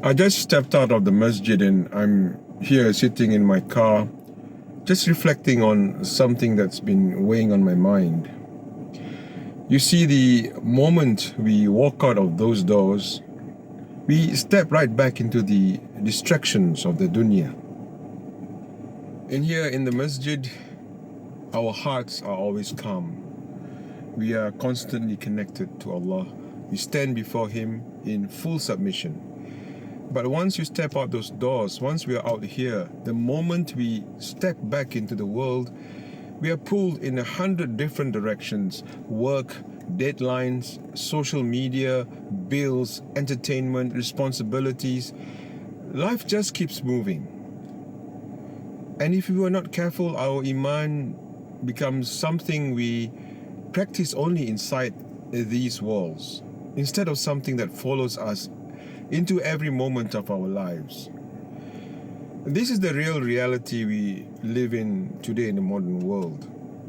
I just stepped out of the masjid and I'm here sitting in my car, just reflecting on something that's been weighing on my mind. You see, the moment we walk out of those doors, we step right back into the distractions of the dunya. And here in the masjid, our hearts are always calm. We are constantly connected to Allah. We stand before Him in full submission. But once you step out those doors, once we are out here, the moment we step back into the world, we are pulled in 100 different directions: work, deadlines, social media, bills, entertainment, responsibilities. Life just keeps moving. And if we are not careful, our Iman becomes something we practice only inside these walls, instead of something that follows us into every moment of our lives. This is the real reality we live in today in the modern world.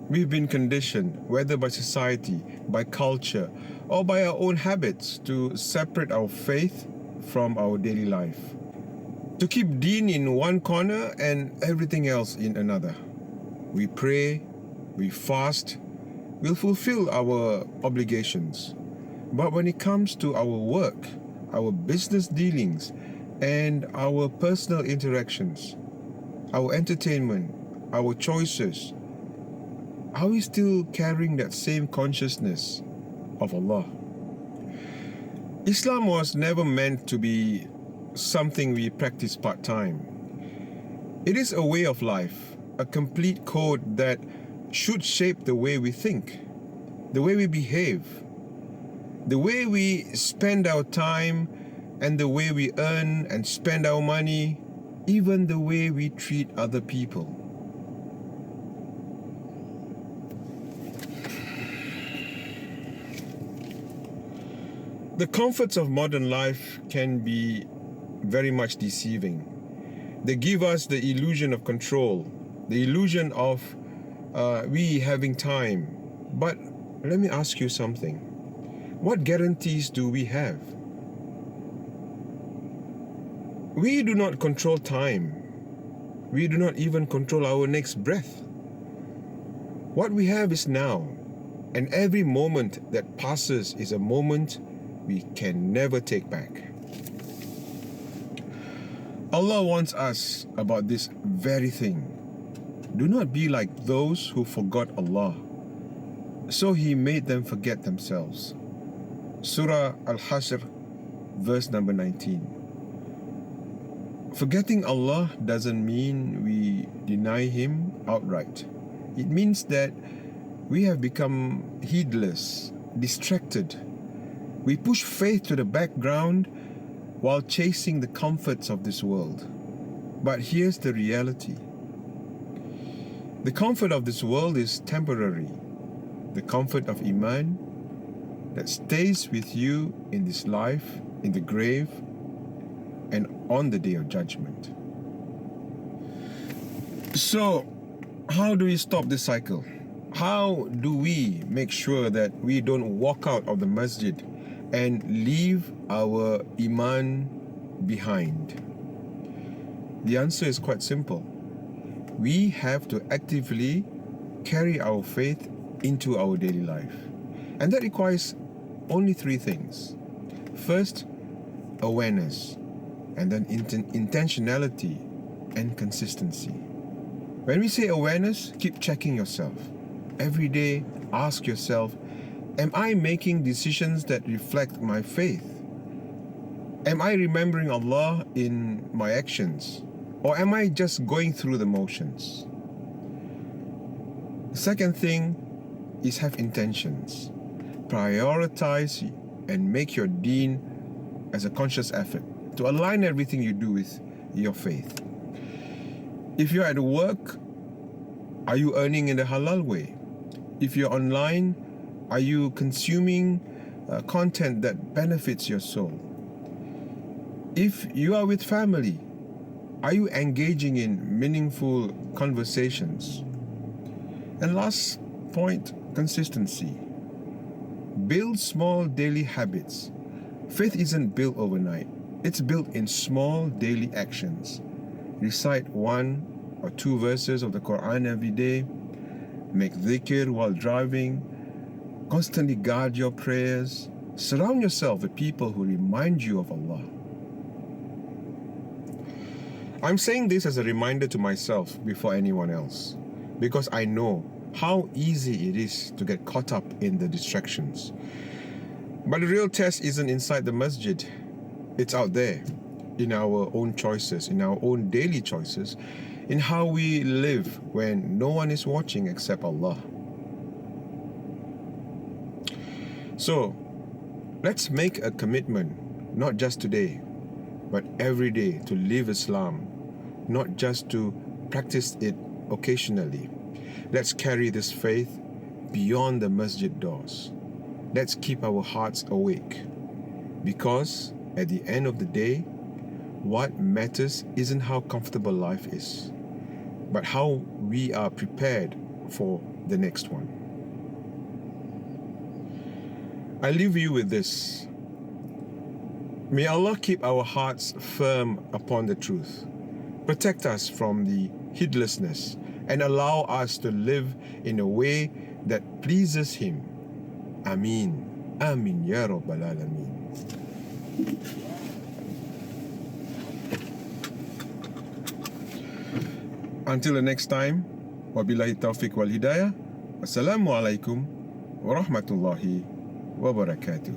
We've been conditioned, whether by society, by culture, or by our own habits, to separate our faith from our daily life. To keep Deen in one corner and everything else in another. We pray, we fast, we'll fulfill our obligations. But when it comes to our work, our business dealings, and our personal interactions, our entertainment, our choices, are we still carrying that same consciousness of Allah? Islam was never meant to be something we practice part-time. It is a way of life, a complete code that should shape the way we think, the way we behave, the way we spend our time, and the way we earn and spend our money, even the way we treat other people. The comforts of modern life can be very much deceiving. They give us the illusion of control, the illusion of we having time. But let me ask you something. What guarantees do we have? We do not control time. We do not even control our next breath. What we have is now, and every moment that passes is a moment we can never take back. Allah warns us about this very thing. Do not be like those who forgot Allah, so He made them forget themselves. Surah Al-Hashr, verse number 19. Forgetting Allah doesn't mean we deny Him outright. It means that we have become heedless, distracted. We push faith to the background while chasing the comforts of this world. But here's the reality. The comfort of this world is temporary. The comfort of Iman that stays with you in this life, in the grave, and on the day of judgment. So, how do we stop this cycle? How do we make sure that we don't walk out of the masjid and leave our Iman behind? The answer is quite simple. We have to actively carry our faith into our daily life. And that requires only three things. First, awareness, and then intentionality and consistency. When we say awareness, keep checking yourself. Every day, ask yourself, am I making decisions that reflect my faith? Am I remembering Allah in my actions? Or am I just going through the motions? The second thing is have intentions. Prioritize and make your deen as a conscious effort to align everything you do with your faith. If you're at work, are you earning in the halal way? If you're online, are you consuming content that benefits your soul? If you are with family, are you engaging in meaningful conversations? And last point, consistency. Build small daily habits. Faith isn't built overnight. It's built in small daily actions. Recite 1 or 2 verses of the Quran every day. Make dhikr while driving. Constantly guard your prayers. Surround yourself with people who remind you of Allah. I'm saying this as a reminder to myself before anyone else, because I know how easy it is to get caught up in the distractions. But the real test isn't inside the masjid. It's out there, in our own choices, in our own daily choices, in how we live when no one is watching except Allah. So, let's make a commitment, not just today, but every day, to live Islam, not just to practice it occasionally. Let's carry this faith beyond the masjid doors. Let's keep our hearts awake, because at the end of the day, what matters isn't how comfortable life is, but how we are prepared for the next one. I leave you with this. May Allah keep our hearts firm upon the truth, protect us from the heedlessness, and allow us to live in a way that pleases Him. Ameen. Ameen Ya Rabbal Alameen. Until the next time, wabillahi taufiq wal hidayah. Assalamu alaikum wa rahmatullahi wa barakatuh.